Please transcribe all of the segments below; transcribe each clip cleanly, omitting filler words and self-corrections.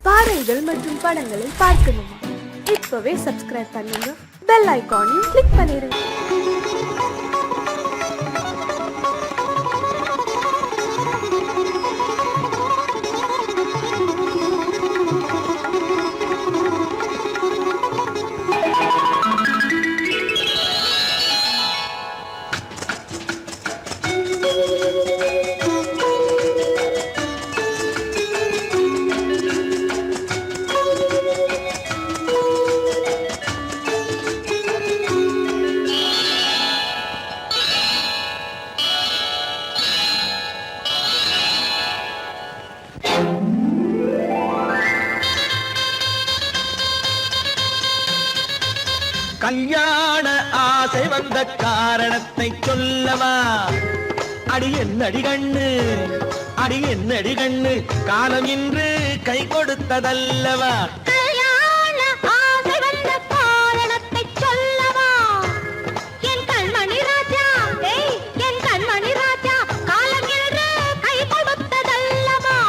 பாடல்கள் மற்றும் படங்களை பார்க்கணுமா? இப்பவே சப்ஸ்கிரைப் பண்ணுங்க, பெல் ஐகானையும் கிளிக் பண்ணிருங்க. கல்யாண ஆசை வந்த காரணத்தை சொல்லவா? அடி என்னடி கண்ணு, அடி என்னடி கண்ணு, காலம் இன்று கை கொடுத்ததல்லவா? கல்யாண ஆசை வந்த காரணத்தை சொல்லவா? என் கண்மணி ராஜா, என் கண்மணி ராஜா, காலம் இன்று கை கொடுத்ததல்லவா?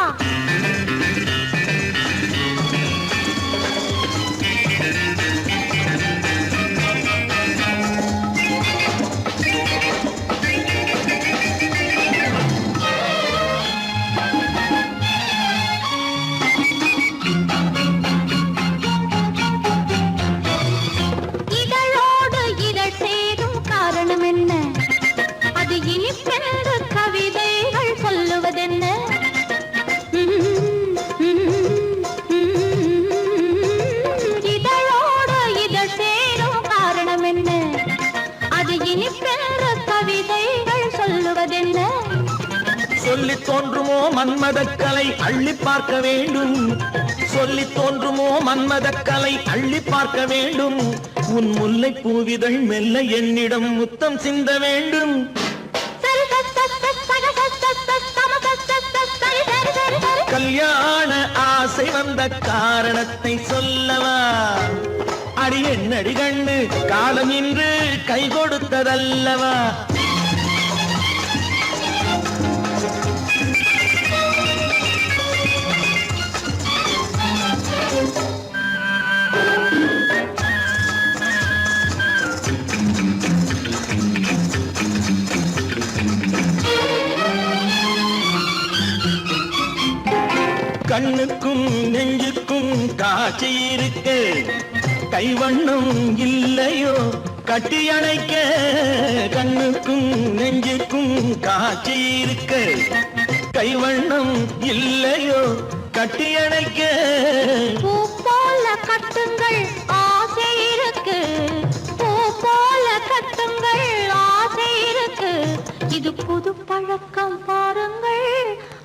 சொல்லி தோன்றுமோ மன்மதக்கலை அள்ளி பார்க்க வேண்டும், சொல்லி தோன்றுமோ மன்மதக்கலை அள்ளி பார்க்க வேண்டும். உன் முல்லை பூவிதழ் மெல்ல என்னிடம் முத்தம் சிந்த வேண்டும். கல்யாண ஆசை வந்த காரணத்தை சொல்லவா? அடி என்னடி கண்ணு, காலம் இன்று கை கொடுத்ததல்லவா? கண்ணுக்கும் நெஞ்சுக்கும் காட்சி இருக்கு, கைவண்ணம் இல்லையோ கட்டி அணைக்க? கண்ணுக்கும் நெஞ்சுக்கும் காட்சி இருக்கு, கைவண்ணம் இல்லையோ கட்டி அணைக்க? பூ போல கட்டுங்கள் ஆசை இருக்கு, பூ போல கட்டுங்கள் ஆசை இருக்கு. இது புது பழக்கம் பாருங்கள்,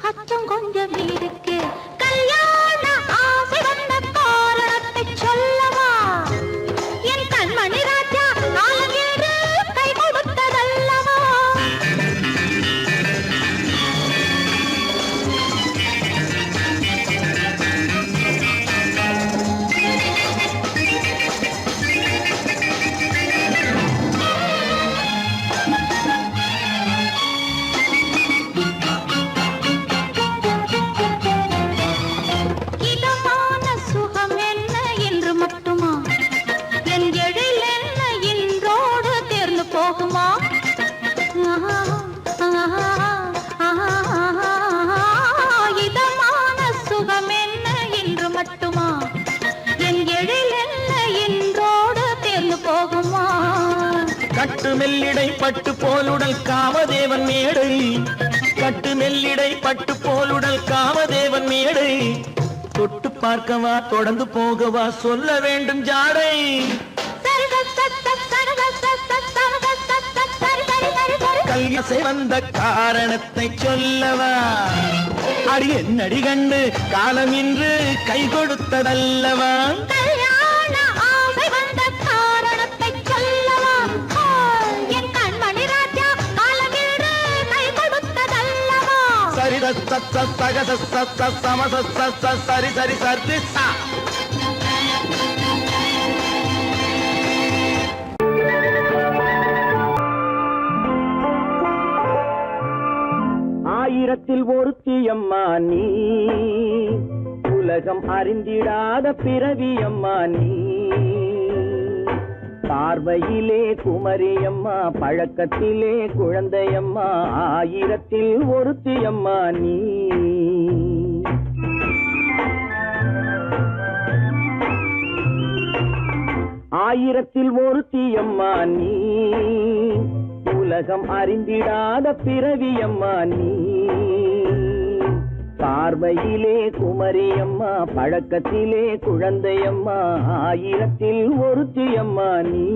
அச்சம் கொஞ்சம் இருக்கு. கல்யாண ஆசை வந்த காரணத்தை சொல்லவா? என் கண்மணி ராஜா, காலம் இன்று கை கொடுத்ததல்லவா? கட்டு மெல்லிடை பட்டு போலுடல் காமதேவன் மேடை, கட்டு மெல்லிடை பட்டு போலுடல் காமதேவன் மேடை. தொட்டு பார்க்கவா தொடர்ந்து போகவா சொல்ல வேண்டும் ஜாடை. கல்யாசை வந்த காரணத்தை சொல்லவா? அடி என்னடி கண்டு, காலம் இன்று கை கொடுத்ததல்லவா? சரி சரி சரி. ஆயிரத்தில் ஒருத்தி அம்மா நீ, உலகம் அறிந்திடாத பிறவியம்மா நீ. பார்வையிலே குமரியம்மா, பழக்கத்திலே குழந்தையம்மா, ஆயிரத்தில் ஒருத்தியம்மா நீ. ஆயிரத்தில் ஒருத்தியம்மா நீ. உலகம் அறிந்திடாத பிறவியம்மா நீ. பார்வையிலே குமரியம்மா, பழக்கத்திலே குழந்தையம்மா, ஆயிரத்தில் ஒருத்தியம்மா நீ.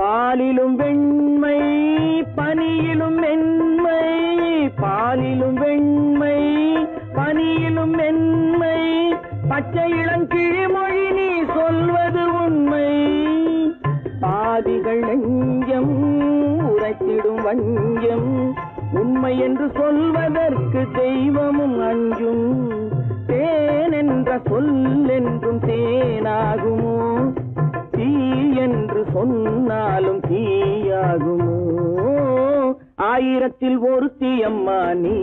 பாலிலும் வெண்மை பனியிலும் மென்மை, பாலிலும் வெண்மை பனியிலும் மென்மை, பச்சை இளங்கிழிமொழி நீ சொல்வது உண்மை. பாதிகள் நெஞ்சம் உரைத்திடும் வஞ்சம், உண்மை என்று சொல்வதற்கு தெய்வமும் அஞ்சும். தேன் என்ற சொல் என்றும் தேனாகுமோ, தீ என்று சொன்னாலும் தீயாகுமோ. ஆயிரத்தில் ஒருத்தியம்மா நீ.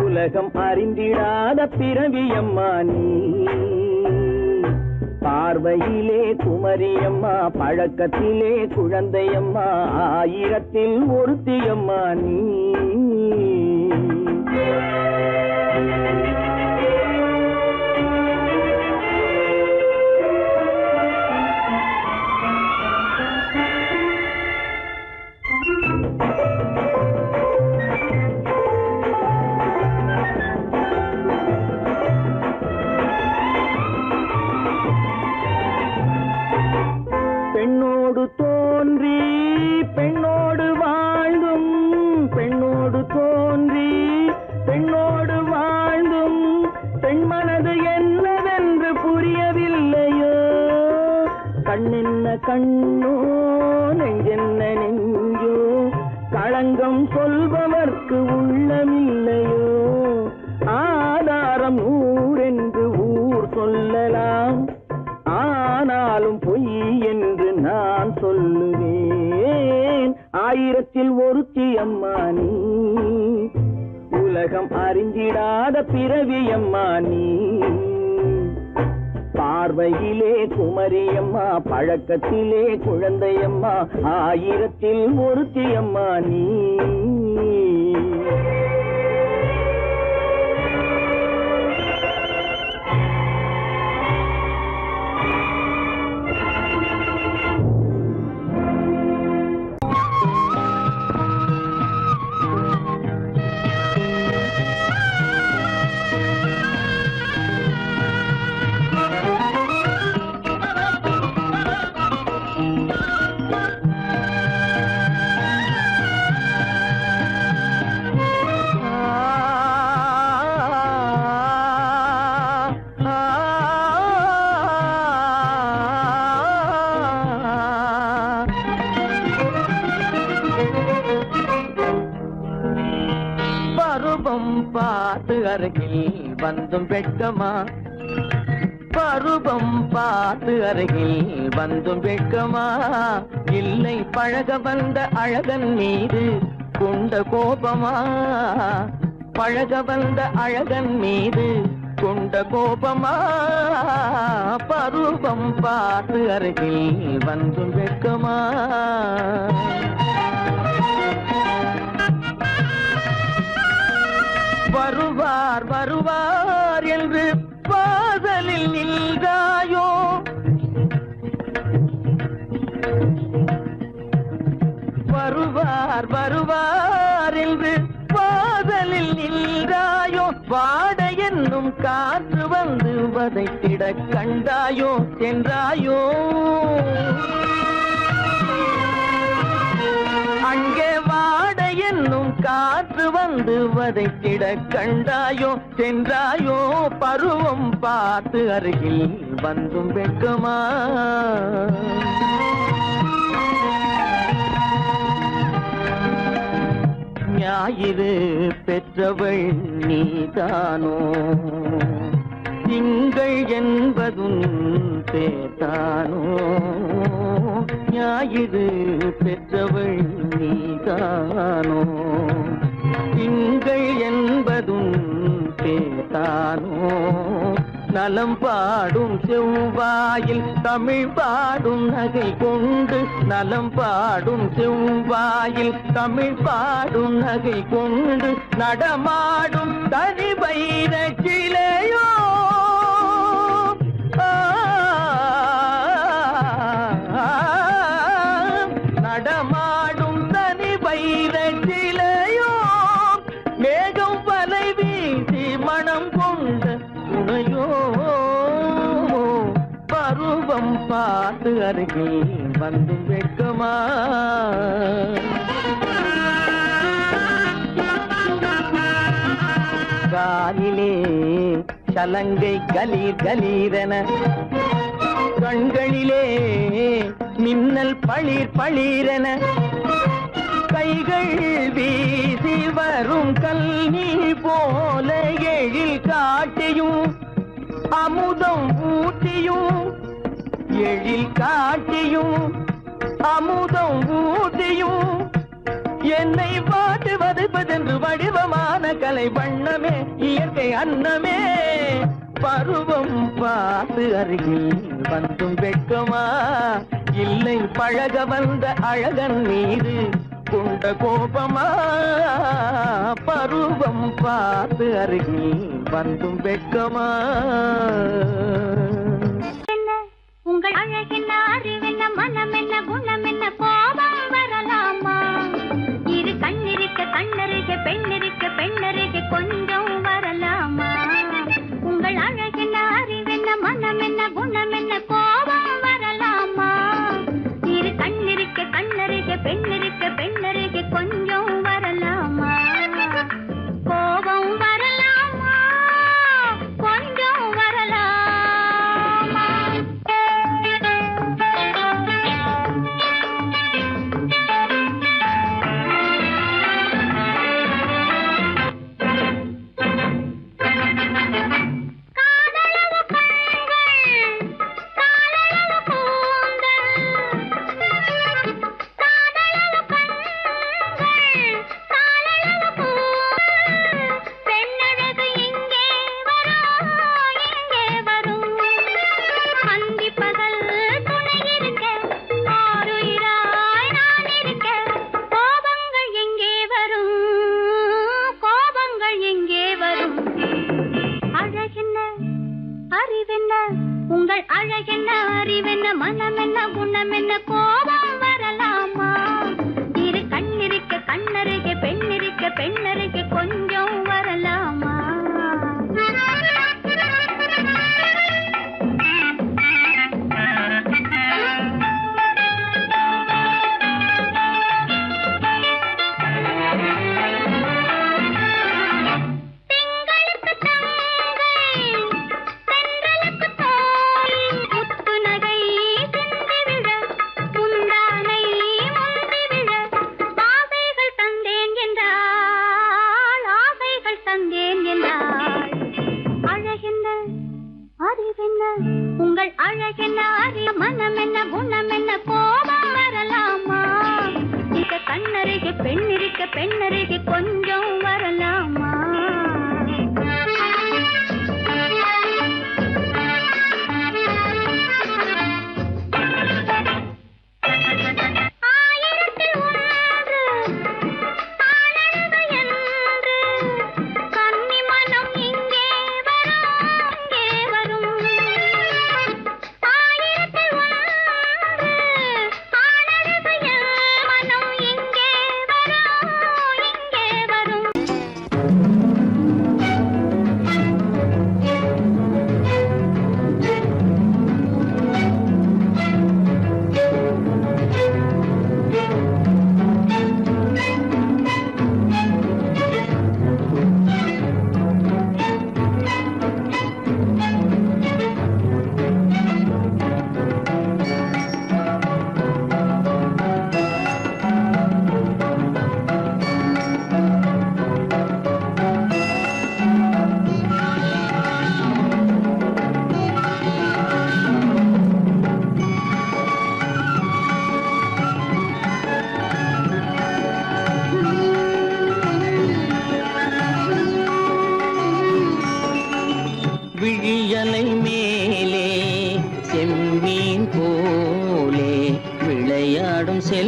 உலகம் அறிந்திடாத பிறவியம்மா நீ. பார்வையிலே குமரியம்மா, பழக்கத்திலே குழந்தையம்மா, ஆயிரத்தில் ஒருத்தியம்மா நீ. பெண்ணோடு தோன்றி பெண்ணோடு வாழ்ந்தும், பெண்ணோடு தோன்றி பெண்ணோடு வாழ்ந்தும், பெண் மனது என்னவென்று புரியவில்லையோ. கண்ணென்ன கண்ணோ, நெஞ்சென்ன நெஞ்சோ, களங்கம் சொல்பவர்க்கு உள்ளமில்லையோ. ஆதாரம் ஊரென்று ஊர் சொல்லலாம், ஆனாலும் பொய் என்று நான் சொல்லுவேன். ஆயிரத்தில் ஒருத்தியம்மா நீ. உலகம் அறிந்திடாத பிறவியம்மா நீ. பார்வையிலே குமரியம்மா, பழக்கத்திலே குழந்தையம்மா, ஆயிரத்தில் ஒருத்தியம்மா நீ. பருவம் பார்த்து அருகில் வந்தும் வெட்கமா, பருவம் பார்த்து அருகில் வந்தும் வெட்கமா, இல்லை பழக வந்த அழகன் மீது கொண்ட கோபமா, பழக வந்த அழகன் மீது கொண்ட கோபமா, பருவம் பார்த்து அருகில் வந்தும் வெட்கமா. வருவார் வருவார் என்று வாசலில் நின்றாயோ, வருவார் வருவார் என்று வாசலில் நின்றாயோ, வாட என்னும் காற்று வந்து வதைத்திட கண்டாயோ சென்றாயோ. அங்கே வாட என்னும் காற்று வந்து வதைத்திட கண்டாயோ சென்றாயோ, பருவம் பார்த்து அருகில் வந்தும் வெட்கமா. ஞாயிறு பெற்றவள் நீதானோ திங்கள் என்பதும் பேதானோ ஞாயிறு பெற்றவள் நீதானோ திங்கள் என்பதும் பேதானோ நலம் பாடும் செவ்வாயில் தமிழ் பாடும் நகை கொண்டு நலம் பாடும் செவ்வாயில் தமிழ் பாடும் நகை கொண்டு நடமாடும் தனி வைர சிலையோ நடமாடும் தனி வைர சிலையோ மேகம் வலை வீசி மனம் கொண்ட துணையோ பருவம் பார்த்து அருகில் வந்து வெட்கமா காலிலே சலங்கை கலீர் கலீரென கண்களிலே மின்னல் பளிர் பளிரென கைகள் வீசி வரும் கல்வி போல எழில் காட்டியும் அமுதம் ஊட்டியும் எழில் காட்டியும் அமுதம் ஊட்டியும் என்னை பாட்டு வதைப்பதென்று வடிவமான கலை வண்ணமே இயற்கை அன்னமே பருவம் பார்த்து அருகில் வந்தும் வெட்கமா இல்லை பழக வந்த அழகன் மீது கொண்ட கோபமா பருவம் பார்த்து அருகில் வந்தும் வெட்கமா உங்கள் அழகென்ன அறிவென்ன மனம் என்ன குணம் என்ன கோபம் வரலாமா இரு கண்ணிருக்க கண்ணருக பெண்ணிருக்க பெண்ணருக கொஞ்சம் வரலாமா உங்கள் அழகென்ன அறிவென்ன மனம் என்ன குணம் என்ன கோபம் வரலாமா இரு கண்ணிருக்க கண்ணருக பெண்ணிருக்க பெண்ணருக கொஞ்சம் வரலாமா கோபம் வரலாமா கொஞ்சம் வரலாமா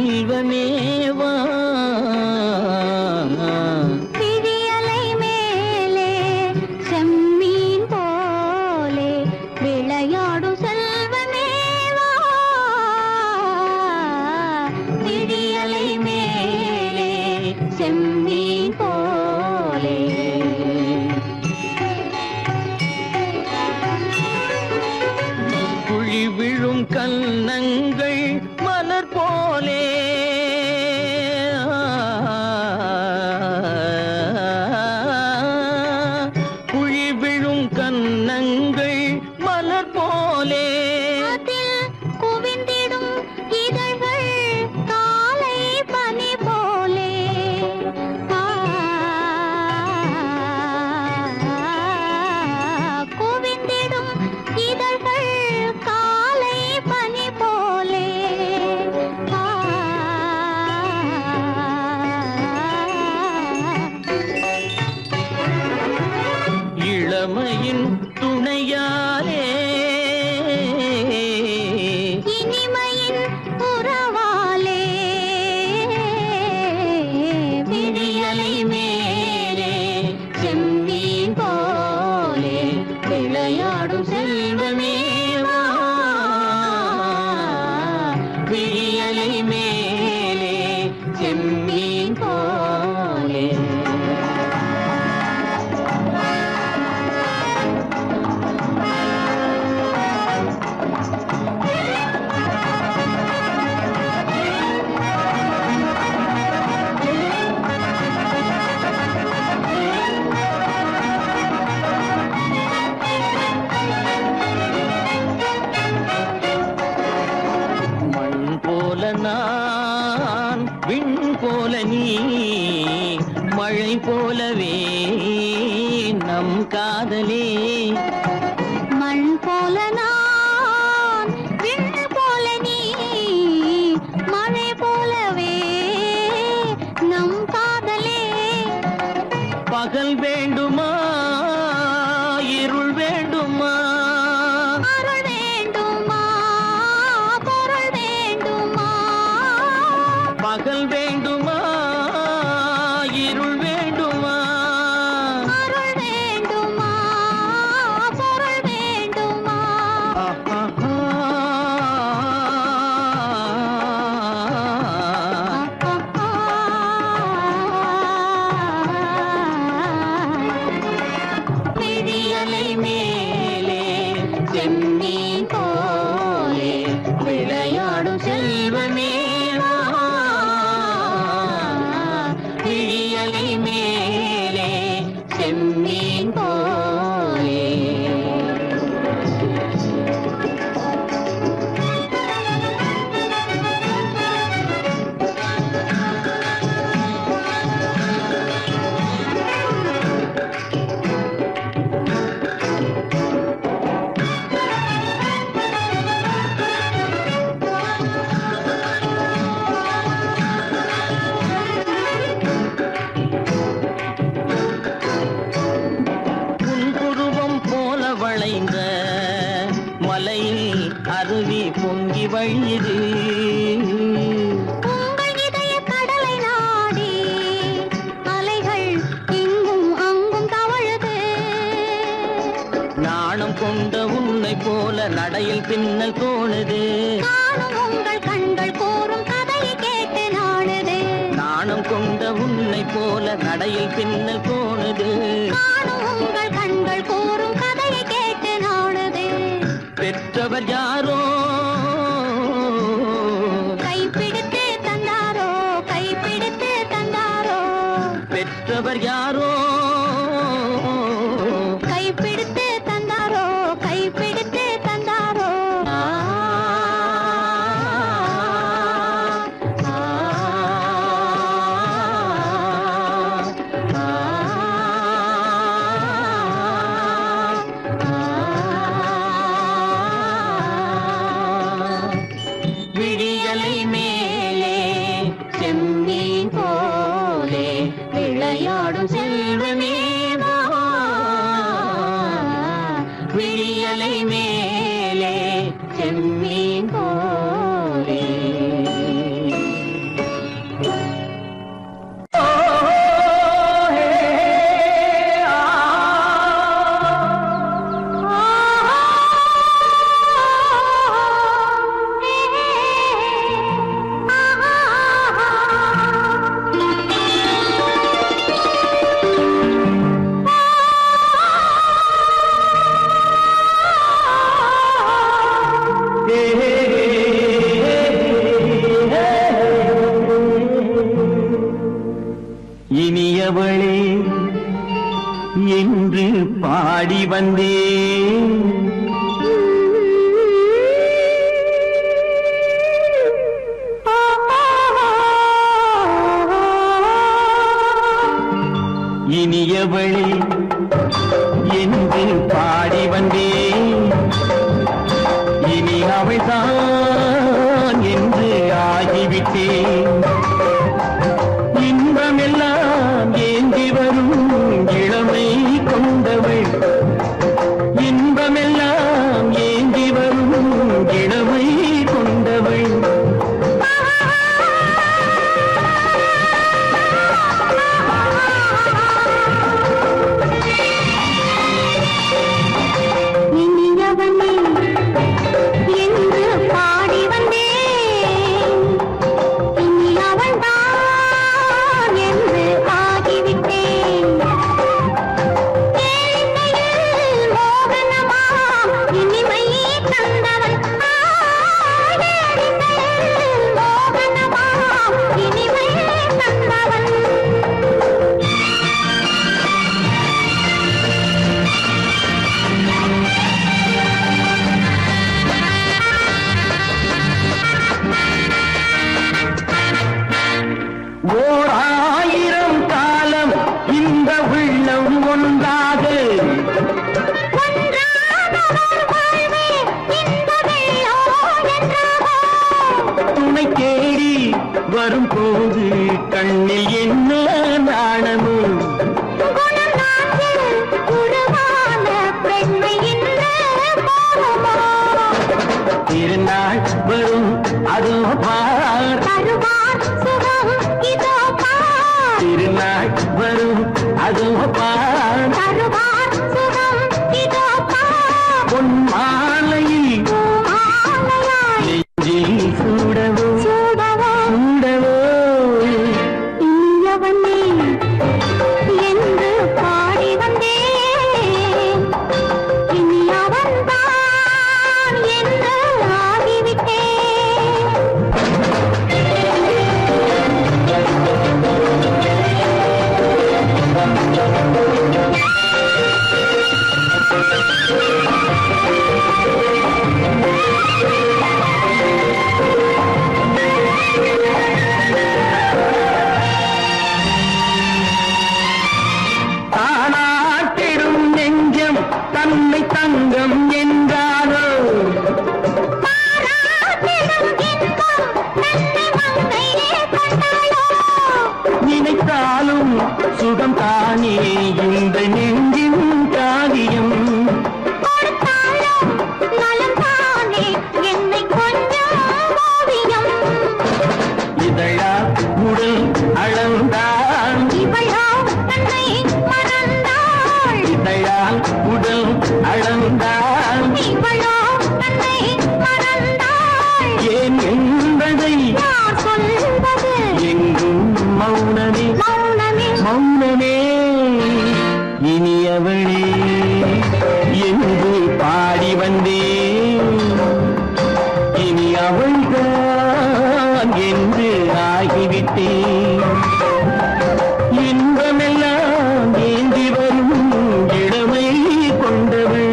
செல்வமேவா விழியலை மேலே செம்மீன் போலே விளையாடும் செல்வமேவா விழியலை மேலே செம்மீன் போலே குழி விழும் கன்னங்கள் மலர் போலே குழி விழும் கன்னங்கள் மலர் போலே அதில் குவிந்திடும் இதழ்கள் காலை பனி போலே குவிந்திடும் இதழ்கள் காலை பனி போலே இளமையின் துணையாலே இனிமையின் உறவாலே விழியலை மேலே செம்மீன் போலே விளையாடும் செல்வமேவா விழியலை மேலே செம்மீன் போலே மண் போல நான் விண் போல நீ மழை போலவே நம் காதலே மண் போல நான் விண் போல நீ மழை போலவே நம் காதலே பகல் வேண்டுமா இருள் வேண்டுமா அருள் வேண்டுமா பொருள் வேண்டுமா பகல் வேண்டுமா இருள் வேண்டுமா அருள் வேண்டுமா பொருள் வேண்டுமா விழியலை மேலே செம்மீன் போலே விளையாடும் செல்வமேவா விழியலை மேலே செம்மீன் போலே புன்புருவம் போல வளைந்த மலையில் அருவி பொங்கி வழியுது உங்கள் இதய கடலை நாடி அலைகள் இங்கும் அங்கும் தவழுது நாணம் கொண்ட உன்னை போல நடையில் பின்னல் தோணுது காணும் உங்கள் கண்கள் கூறும் கதையை கேட்டு நாடுது நாணம் கொண்ட உன்னை போல நடையில் பின்னல் தோணுது காணும் உங்கள் கண்கள் கூறும் கதையை கேட்டு நாடுது பெற்றவர் யாரோ கைப்பிடித்து தந்தாரோ கைப்பிடித்து தந்தாரோ பெற்றவர் யாரோ கைப்பிடித்து தந்தாரோ கைப்பிடித்து தந்தாரோ விழியலை மேலே செம்மீன் போலே விளையாடும் செல்வமேவா இனியவளே என்று பாடி வந்தேன். இனியவளே என்று பாடி வந்தேன். இனி அவள்தான் என்று ஆகிவிட்டேன். இன்பமெல்லாம் ஏந்தி வரும் இளமை கொண்டவள். இன்பமெல்லாம் ஏந்தி வரும் இளமை கொண்டவள். வரும்போது கண்ணில் என்ன நாணமோ திருநாள் வரும் அதோ பார். திருநாள் வரும் அதோ பார். பொன் மாலையில் நெஞ்சில் சூடவோ சூடவோ. என்று பாடி வந்தேன். இனி அவன்தான் என்று ஆகிவிட்டேன். தானாட்டிடும் நெஞ்சம் தன்னை தங்கம் என்றாரோ. நினைத்தாலும் சுகம் தானே இந்த நெஞ்சின் காரியம். இதழா உடல் அளந்தான். இதழால் உடல் அளந்தான். ஏன் என்பதை எங்கும் மௌனமே மௌனமே. இனியவளே என்று பாடி வந்தேன். இனி அவள்தான் என்று ஆகிவிட்டேன். இன்பமெல்லாம் ஏந்தி வரும் இளமை கொண்டவள்.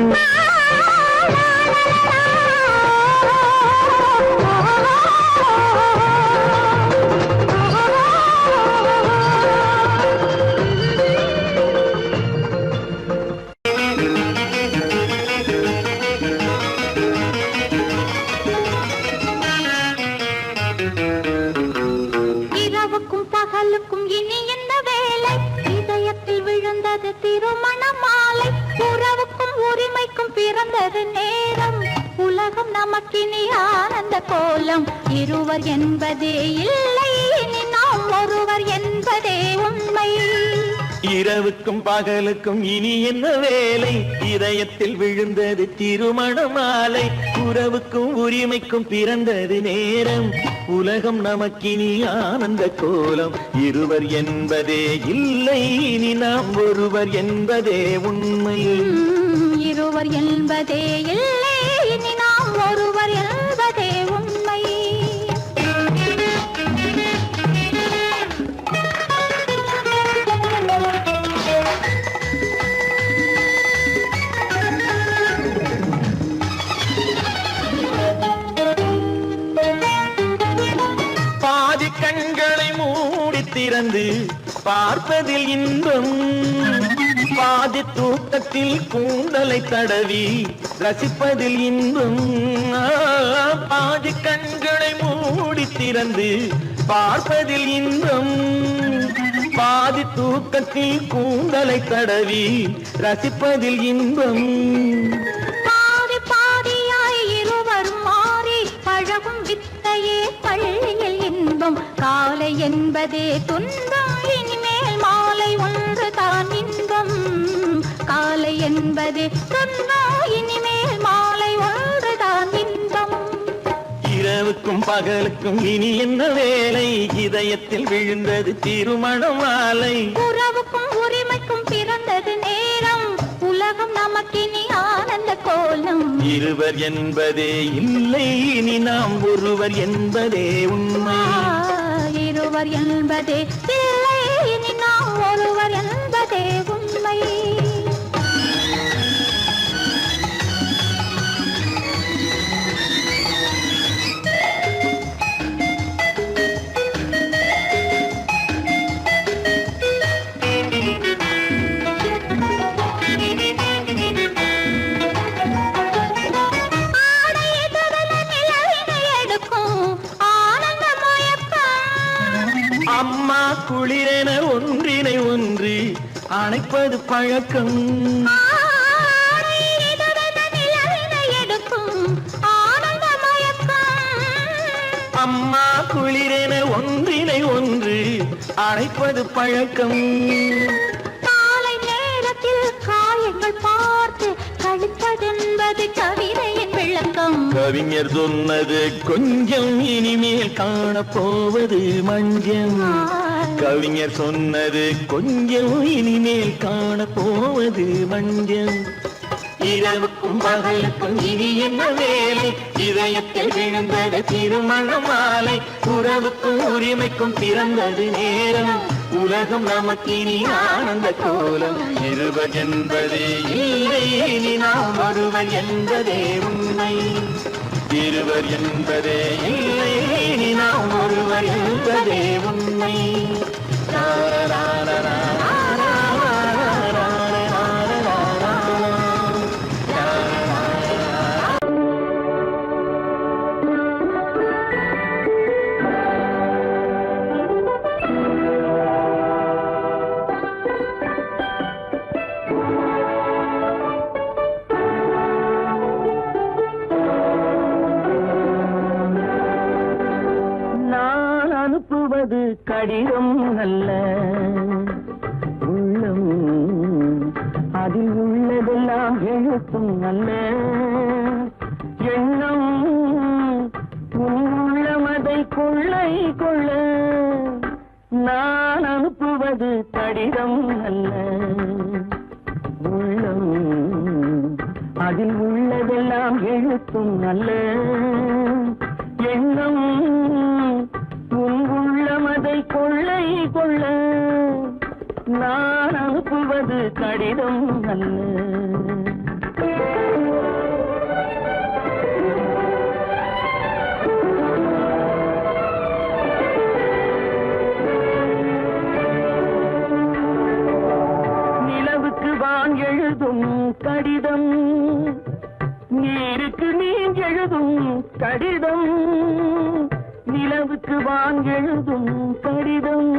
இரவுக்கும் பகலுக்கும் இனி என்ன வேலை? இதயத்தில் விழுந்தது திருமண மாலை. உறவுக்கும் உரிமைக்கும் பிறந்தது நேரம். உலகம் நமக்கினி ஆனந்த கோலம். இருவர் என்பதே இல்லை, இனி நாம் ஒருவர் என்பதே உண்மை. இரவுக்கும் பகலுக்கும் இனி என்ன வேலை? இதயத்தில் விழுந்தது திருமண மாலை. உறவுக்கும் உரிமைக்கும் பிறந்தது நேரம். உலகம் நமக்கினி ஆனந்த கோலம். இருவர் என்பதே இல்லை, இனி நாம் ஒருவர் என்பதே உண்மை. இருவர் என்பதே இல்லை, இனி நாம் ஒருவர் என்பதே உண்மை. கண்களை மூடி திறந்து பார்ப்பதில் இன்பம், பாதி தூக்கத்தில் கூந்தலை தடவி ரசிப்பதில் இன்பம். பாதி கண்களை மூடி திறந்து பார்ப்பதில் இன்பம், பாதி தூக்கத்தில் கூந்தலை தடவி ரசிப்பதில் இன்பம். பாதி பாதியாய் இருவரும் மாறி பழகும் வித்தையே பள்ளியில் இன்பம். காலை என்பதே துன்பம், இனிமேல் மாலை ஒன்று தான் இன்பம். காலை என்பதே துன்பம், இனிமேல் மாலை ஒன்று தான் இன்பம். இரவுக்கும் பகலுக்கும் இனி என்ன வேலை, இதயத்தில் விழுந்தது திருமண மாலை. உறவுக்கும் உரிமைக்கும் பிறந்தது நேரம், உலகம் நமக்கினி ஆனந்த கோலம். இருவர் என்பதே இல்லை, இனி நாம் ஒருவர் என்பதே உண்மை. இருவர் என்பதே இல்லை, இனி நாம் ஒருவர் என்பதே உண்மை. அம்மா குளிரென ஒன்றினை ஒன்று அணைப்பது பழக்கம், அம்மா குளிரென ஒன்றினை ஒன்று அணைப்பது பழக்கம். காலை நேரத்தில் காயங்கள் பார்த்து கழிப்பதென்பது கவிதையின் விளக்கம். கவிஞர் சொன்னது கொஞ்சம், இனிமேல் காணப்போவது மஞ்சம். கவிஞர் சொன்னது கொஞ்சம், இனிமேல் காணப்போவது மஞ்சம். இரவுக்கும் பகலுக்கும் இனி என்ன வேலை, இதயத்தில் விழுந்தது திருமண மாலை. உறவுக்கும் உரிமைக்கும் பிறந்தது நேரம், உலகம் நமக்கினி ஆனந்த கோலம். இருவர் என்பதே இல்லை, இனி நாம் ஒருவர் என்பதே உண்மை. இருவர் என்பதே இல்லை, இனி நாம் ஒருவர் என்பதே உண்மை. அனுப்புவது கடிதம் அல்ல, உள்ளம் அதில் உள்ளதெல்லாம் எழுத்தும் அல்ல. எண்ணம் உள்ளமதை கொள்ளை கொள்ள. நான் அனுப்புவது கடிதம் அல்ல, உள்ளம் அதில் உள்ளதெல்லாம் எழுத்தும் அல்ல. எண்ணம் உள்ளமதை கொள்ளை கொள்ள. நான் அனுப்புவது கடிதம் அல்ல. நிலவுக்கு வான் எழுதும் கடிதம், நீருக்கு நீர் எழுதும் கடிதம். நிலவுக்கு வான் எழுதும் கடிதம்,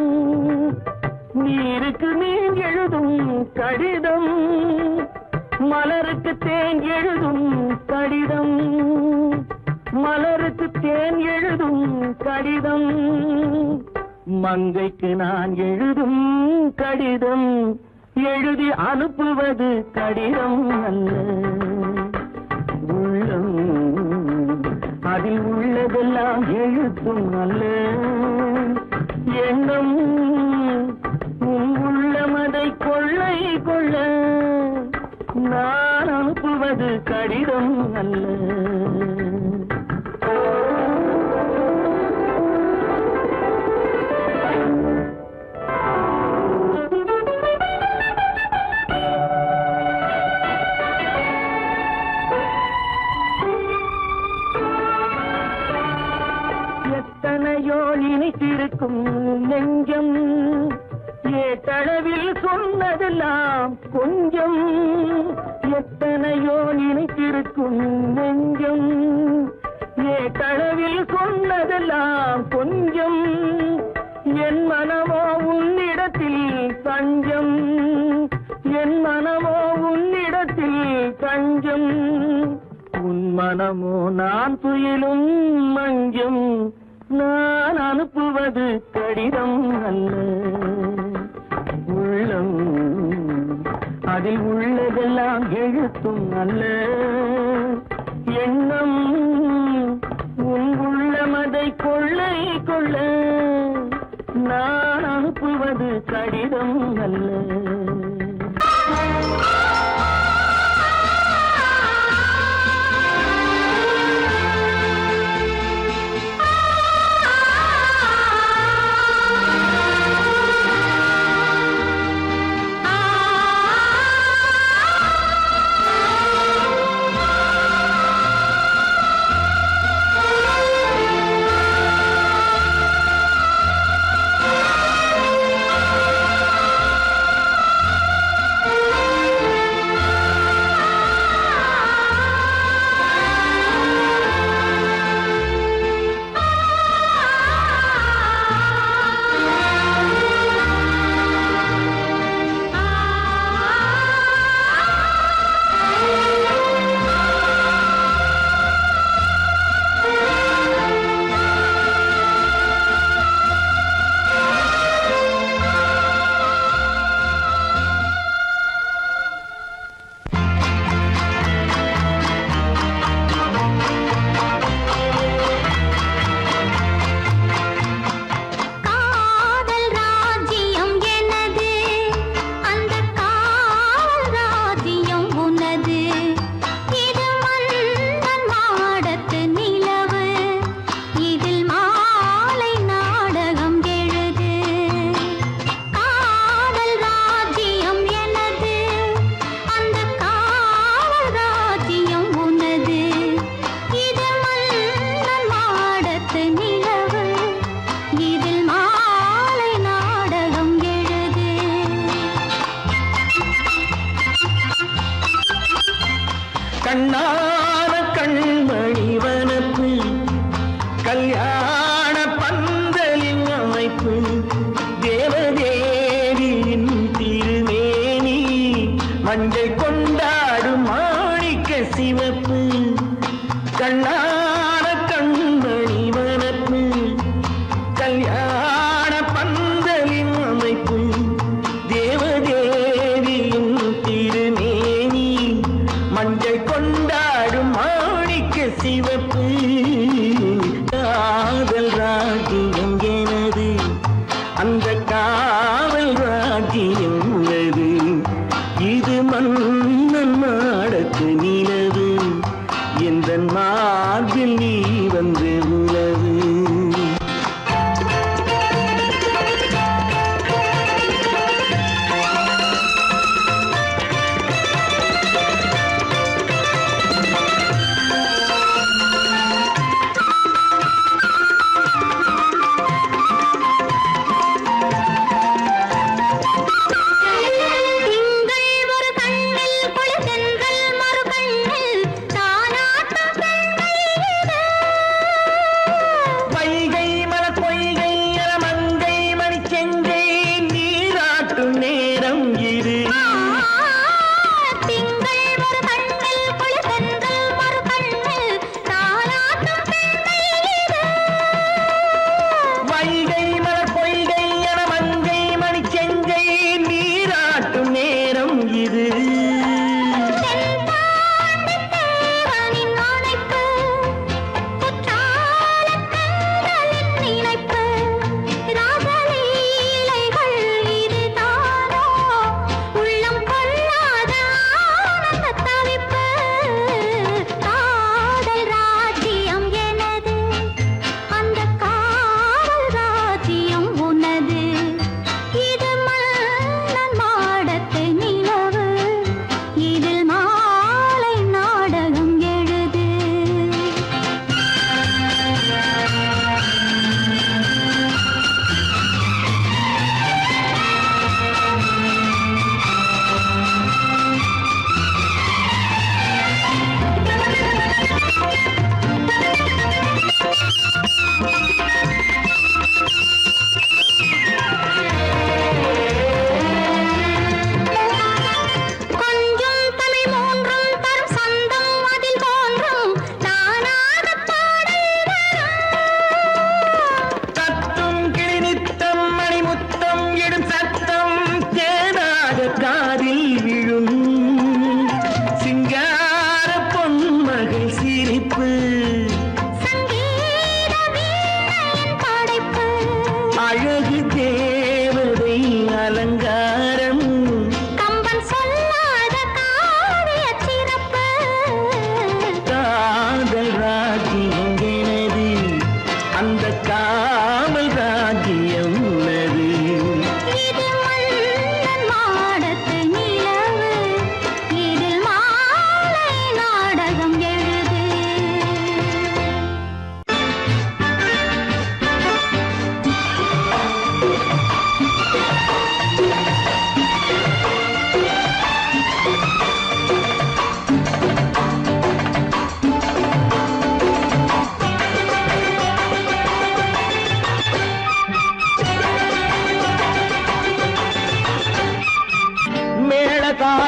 நீருக்கு நீர் எழுதும் கடிதம். மலருக்கு தேன் எழுதும் கடிதம், மலருக்கு தேன் எழுதும் கடிதம். மங்கைக்கு நான் எழுதும் கடிதம், எழுதி அனுப்புவது கடிதம் அல்ல. உள்ளம் அதில் உள்ளதெல்லாம் எழுத்தும் அல்ல. எண்ணம் உள்ளமதை கொள்ளை கொள்ள. நான் அனுப்புவது கடிதம் அல்ல. இருக்கும் நெஞ்சம் ஏட்டளவில் சொன்னதெல்லாம் கொஞ்சம் எத்தனையோ நினைத்திருக்கும் நெஞ்சம் ஏட்டளவில் சொன்னதெல்லாம் கொஞ்சம் என் மனமோ உன்னிடத்தில் தஞ்சம் என் மனமோ உன்னிடத்தில் தஞ்சம் உன் மனமோ நான் துயிலும் மஞ்சம் நான் அனுப்புவது கடிதம் அல்ல உள்ளம் அதில் உள்ளதெல்லாம் எழுத்தும் அல்ல எண்ணம் உன் உள்ளமதை கொள்ளை கொள்ள நான் அனுப்புவது கடிதம் அல்ல கண்ணான கண்மணி வனப்பு கல்யாண பந்தலின் அமைப்பு தேவதேவியின் திருமேனி மஞ்சள் கொண்டாடும் மாணிக்க சிவப்பு கண்ணான கண்மணி வனப்பு கல்யாண பந்தலின் அமைப்பு தேவதேவியின் திருமேனி மஞ்சள் கொண்டாடும் மாணிக்க சிவப்பு காதல் ராஜ்யம் எனது அந்த காவல் ராஜ்யம் உள்ளது இது மன்னன் மாடத்து நிலவு எந்த மார்பில் நீ வந்து உலவு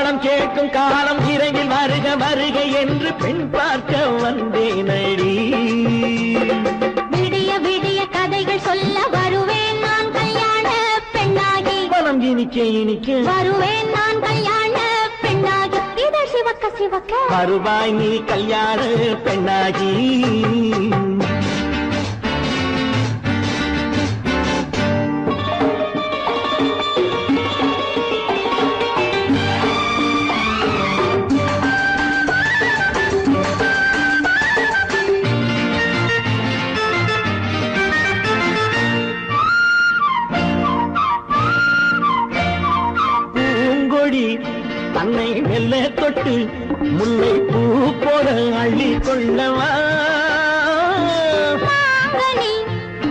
மேளதாளம் கேட்கும் காலம் விரைவில் வருக வருக என்று பெண் பார்க்க வந்தேனடி. விடிய விடிய கதைகள் சொல்ல வருவேன் நான் கல்யாண பெண்ணாகி. மனம் இனிக்க இனிக்க வருவேன் நான் கல்யாண பெண்ணாகி. இதழ் சிவக்க சிவக்க வருவாய் நீ கல்யாண பெண்ணாகி. தன்னை மெல்ல தொட்டு முல்லை பூ போல அள்ளி கொள்ளவா.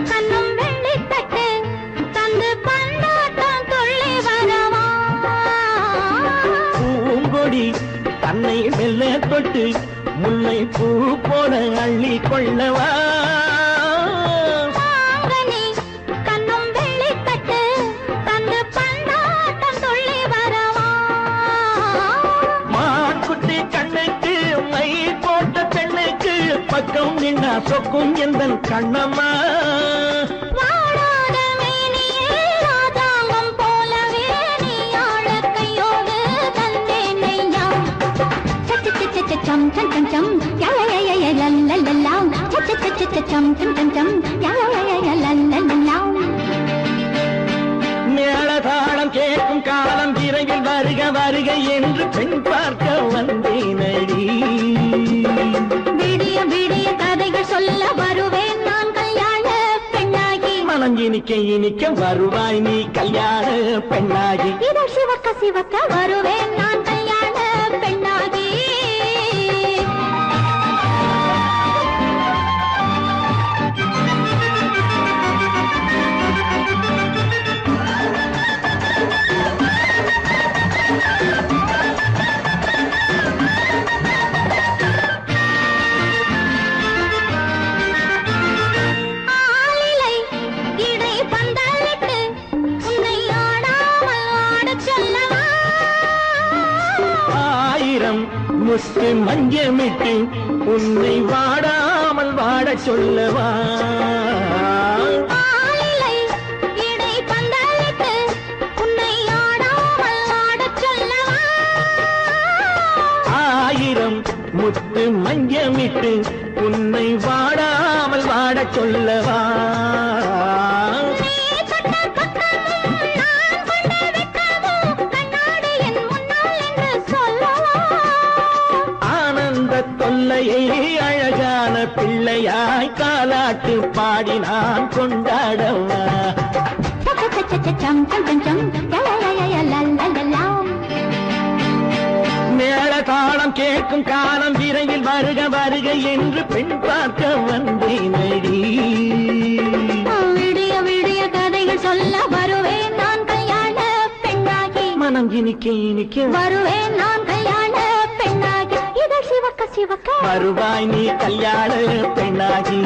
கண்ணும் வெள்ளி தட்டு தந்து பந்தாட்டம் துள்ளி வரவா. பூங்கொடி தன்னை மெல்ல தொட்டு முல்லை பூ போல அள்ளி கொள்ளவா. பக்கம் நின்னா சொக்கும் எந்தன் கண்ணம்மா. வாடாத மேனியே ராதாங்கம் போலவே நீ ஆழக்கையோடு தந்தேன் நெய்யா. சம் சம் சம் சம் யய லல்லல்லாம். சம் சம் சம் சம் யய லல்லல்லாம். மேளதாளம் கேட்கும் காலம் விரைவில் வருக வருக என்று பெண் பார்க்க வந்தேனடி. விடிய விடிய கதைகள் சொல்ல வருவேன் நான் கல்யாண பெண்ணாகி. மனம் இனிக்க இனிக்க வருவாய் நீ கல்யாண பெண்ணாகி. இதழ் சிவக்க சிவக்க வருவேன் நான் கல்யாண பெண்ணாகி. முத்து மஞ்சமிட்டு உன்னை வாடாமல் வாடச் சொல்லவா. ஆயிரம் முத்து மஞ்சமிட்டு உன்னை வாடாமல் வாடச் சொல்லவா. தொல்லையை அழகான பிள்ளையாய் காலாட்டு பாடி நான் கொண்டாடவா. மேளதாளம் கேட்கும் காலம் விரைவில் வருக வருக என்று பெண் பார்க்க வந்தேனடி. விடிய விடிய கதைகள் சொல்ல வருவேன் நான் கல்யாண பெண்ணாகி. மனம் இனிக்க இனிக்க வருவேன் நான் கல்யாண பெண்ணாகி. இதழ் சிவக்க சிவக்க வருவாய் நீ கல்யாண பெண்ணாகி.